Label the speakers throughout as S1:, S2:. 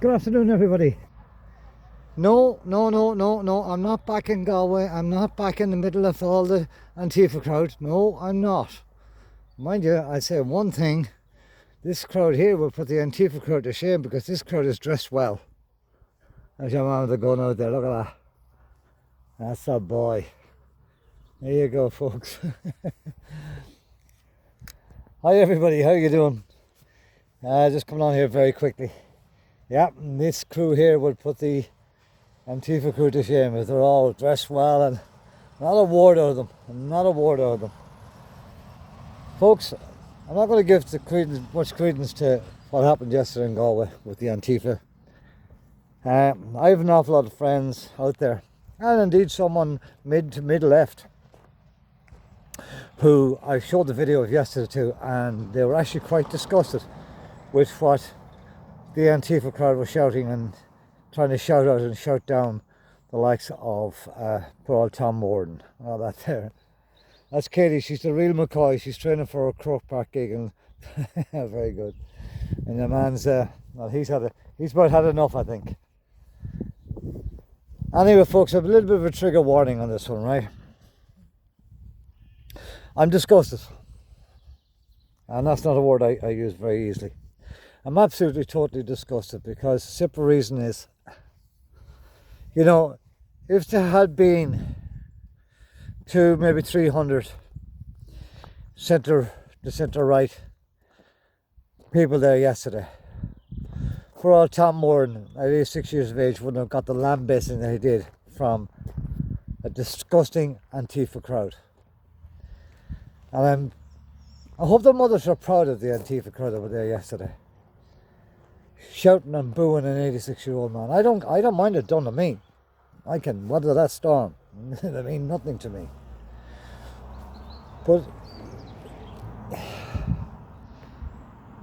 S1: Good afternoon, everybody. No, I'm not back in Galway. I'm not back in the middle of all the Antifa crowd. No, I'm not. Mind you, I'd say one thing. This crowd here will put the Antifa crowd to shame because this crowd is dressed well. There's your man with the gun out there. Look at that. That's a boy. There you go, folks. Hi, everybody. How you doing? Just coming on here very quickly. Yeah, this crew here would put the Antifa crew to shame if they're all dressed well, and not a word out of them. Not a word out of them. Folks, I'm not going to give much credence to what happened yesterday in Galway with the Antifa. I have an awful lot of friends out there, and indeed someone mid to mid left, who I showed the video of yesterday to, and they were actually quite disgusted with what the Antifa crowd was shouting and trying to shout out and shout down the likes of poor old Tom Morden. Oh, that there. That's Katie. She's the real McCoy. She's training for a Croke Park gig, and very good. And the man's well, he's about had enough, I think. Anyway, folks, I have a little bit of a trigger warning on this one, right? I'm disgusted, and that's not a word I use very easily. I'm absolutely totally disgusted because the simple reason is, you know, if there had been 2, maybe 300 centre right people there yesterday, poor old Tom Moran, at 86 years of age, wouldn't have got the lambasting that he did from a disgusting Antifa crowd. And I hope the mothers are proud of the Antifa crowd that were there yesterday, shouting and booing an 86-year-old man. I don't mind it done to me. I can weather that storm. They mean nothing to me. But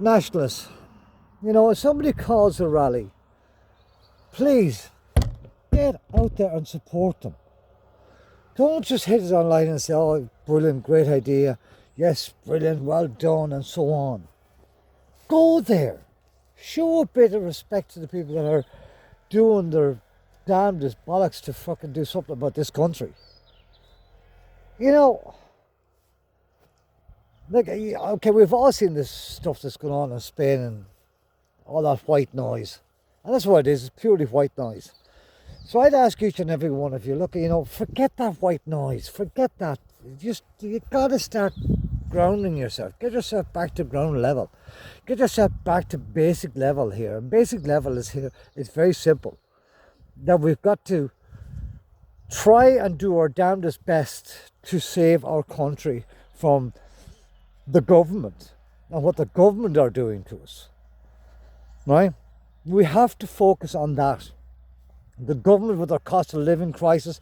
S1: nationalists, you know, if somebody calls a rally, please get out there and support them. Don't just hit it online and say, oh, brilliant, great idea. Yes, brilliant, well done, and so on. Go there. Show a bit of respect to the people that are doing their damnedest bollocks to fucking do something about this country. You know, like, okay, we've all seen this stuff that's going on in Spain and all that white noise. And that's what it is, it's purely white noise. So I'd ask each and every one of you, look, you know, forget that white noise, forget that. You gotta start grounding yourself. Get yourself back to ground level. Get yourself back to basic level here. And basic level is here. It's very simple. That we've got to try and do our damnedest best to save our country from the government and what the government are doing to us. Right? We have to focus on that. The government with their cost of living crisis.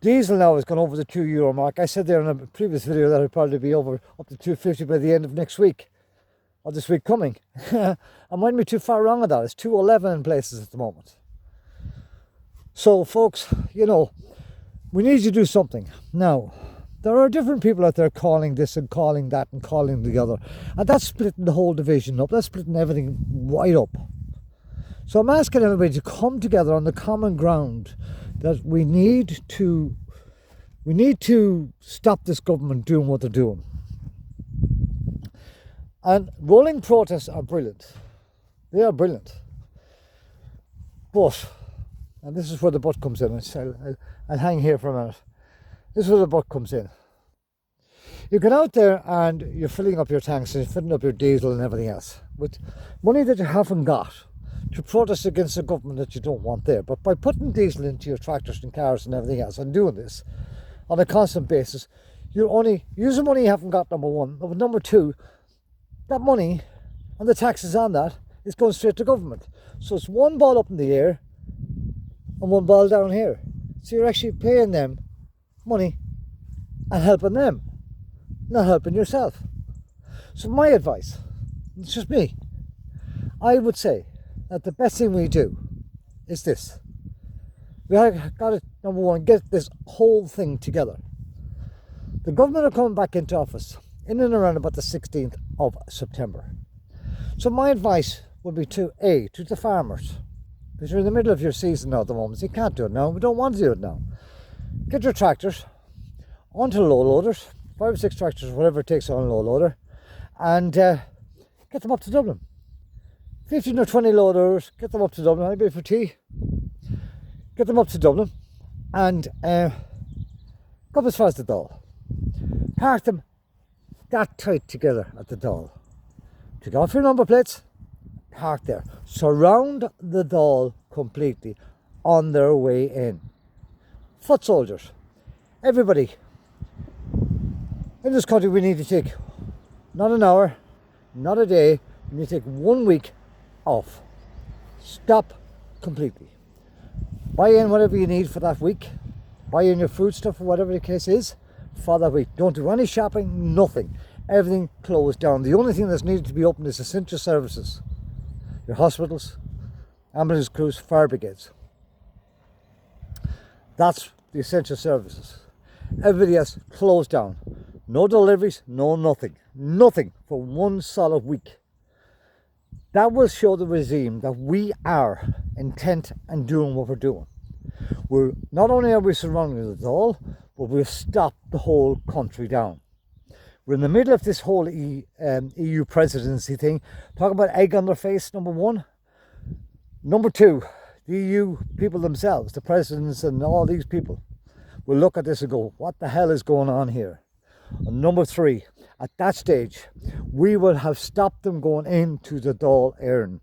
S1: Diesel now has gone over the €2 mark. I said there in a previous video that it'll probably be up to 2.50 by the end of next week, or this week coming. I might be too far wrong on that. It's 2.11 in places at the moment. So, folks, you know, we need to do something. Now, there are different people out there calling this and calling that and calling the other, and that's splitting the whole division up. That's splitting everything right up. So I'm asking everybody to come together on the common ground that we need to stop this government doing what they're doing. And rolling protests are brilliant. They are brilliant. But, and this is where the but comes in. I'll hang here for a minute. This is where the but comes in. You get out there and you're filling up your tanks and you're filling up your diesel and everything else with money that you haven't got, to protest against a government that you don't want there. But by putting diesel into your tractors and cars and everything else and doing this on a constant basis, you're only using money you haven't got, number one. But number two, that money and the taxes on that is going straight to government. So it's one ball up in the air and one ball down here. So you're actually paying them money and helping them, not helping yourself. So my advice, it's just me, I would say that the best thing we do is this. We have got to, number one, get this whole thing together. The government are coming back into office in and around about the 16th of September. So my advice would be to the farmers, because you're in the middle of your season now at the moment. So you can't do it now. We don't want to do it now. Get your tractors onto low loaders, 5 or 6 tractors, whatever it takes on a low loader, and get them up to Dublin. 15 or 20 loaders, get them up to Dublin. Anybody for tea? Get them up to Dublin and go up as far as the Dáil. Park them that tight together at the Dáil. Take off your number plates, park there. Surround the Dáil completely on their way in. Foot soldiers. Everybody. In this country we need to take not an hour, not a day, we need to take 1 week off. Stop completely. Buy in whatever you need for that week. Buy in your food stuff or whatever the case is for that week. Don't do any shopping, nothing. Everything closed down. The only thing that's needed to be open is essential services. Your hospitals, ambulance crews, fire brigades. That's the essential services. Everybody else closed down. No deliveries, no nothing. Nothing for 1 solid week. That will show the regime that we are intent and doing what we're doing. We're not only are we surrounding the Dáil, but we've stopped the whole country down. We're in the middle of this whole EU presidency thing. Talking about egg on their face, number one. Number two, the EU people themselves, the presidents and all these people, will look at this and go, what the hell is going on here? And number three, at that stage, we will have stopped them going into the Dáil Éireann.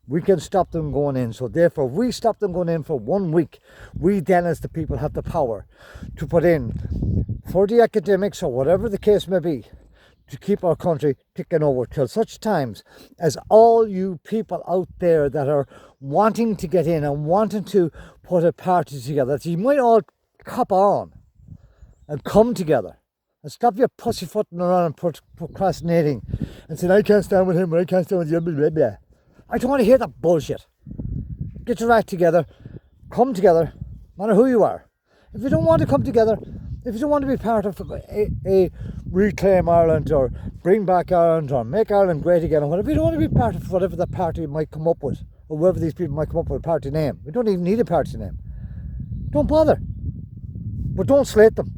S1: We can stop them going in. So therefore, if we stop them going in for 1 week, we then as the people have the power to put in for the academics or whatever the case may be, to keep our country ticking over till such times as all you people out there that are wanting to get in and wanting to put a party together, that you might all cop on and come together and stop your pussyfooting around and procrastinating and saying, I can't stand with him or I can't stand with you, blah, blah, blah. I don't want to hear that bullshit. Get your act together, come together, no matter who you are. If you don't want to come together, if you don't want to be part of a Reclaim Ireland or Bring Back Ireland or Make Ireland Great Again or whatever, if you don't want to be part of whatever the party might come up with, or whoever these people might come up with a party name, we don't even need a party name. Don't bother. But don't slate them.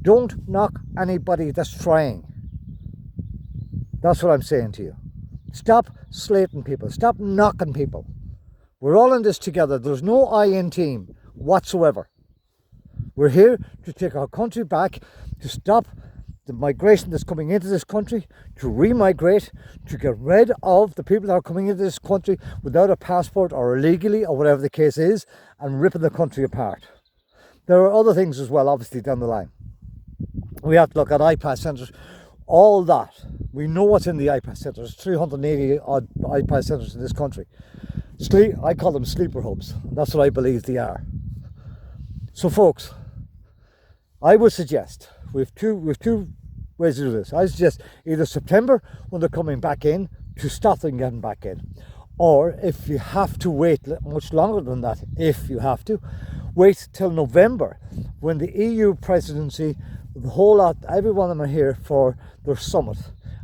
S1: Don't knock anybody that's trying. That's what I'm saying to you. Stop slating people. Stop knocking people. We're all in this together. There's no I in team whatsoever. We're here to take our country back, to stop the migration that's coming into this country, to re-migrate, to get rid of the people that are coming into this country without a passport or illegally or whatever the case is, and ripping the country apart. There are other things as well, obviously, down the line. We have to look at IPAS centres, all that. We know what's in the IPAS centres. 380 odd IPAS centres in this country. I call them sleeper hubs. That's what I believe they are. So folks, I would suggest, we've two ways to do this. I suggest either September, when they're coming back in, to stop them getting back in. Or if you have to wait much longer than that, if you have to, wait till November, when the EU presidency, the whole lot, every one of them are here for their summit.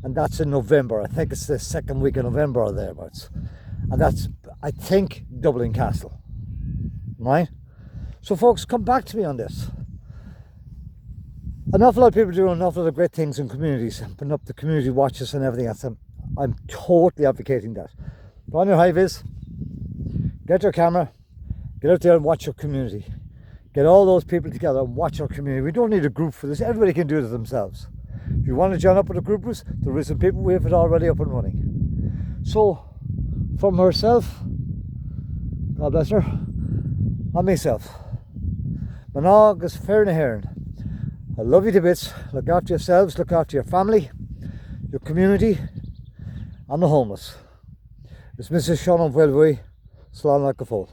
S1: And that's in November. I think it's the second week of November or thereabouts. And that's, I think, Dublin Castle. Right? So folks, come back to me on this. An awful lot of people are doing an awful lot of great things in communities, putting up the community watches and everything else. I'm totally advocating that. Put on your high vis, get your camera, get out there and watch your community. Get all those people together and watch our community. We don't need a group for this. Everybody can do it themselves. If you want to join up with a group, there is some people, we have it already up and running. So, from herself, God bless her, and myself, Manog is fair and Heron. I love you to bits. Look after yourselves, look after your family, your community, and the homeless. It's Mrs. Sean of Galway. Slán like a fool.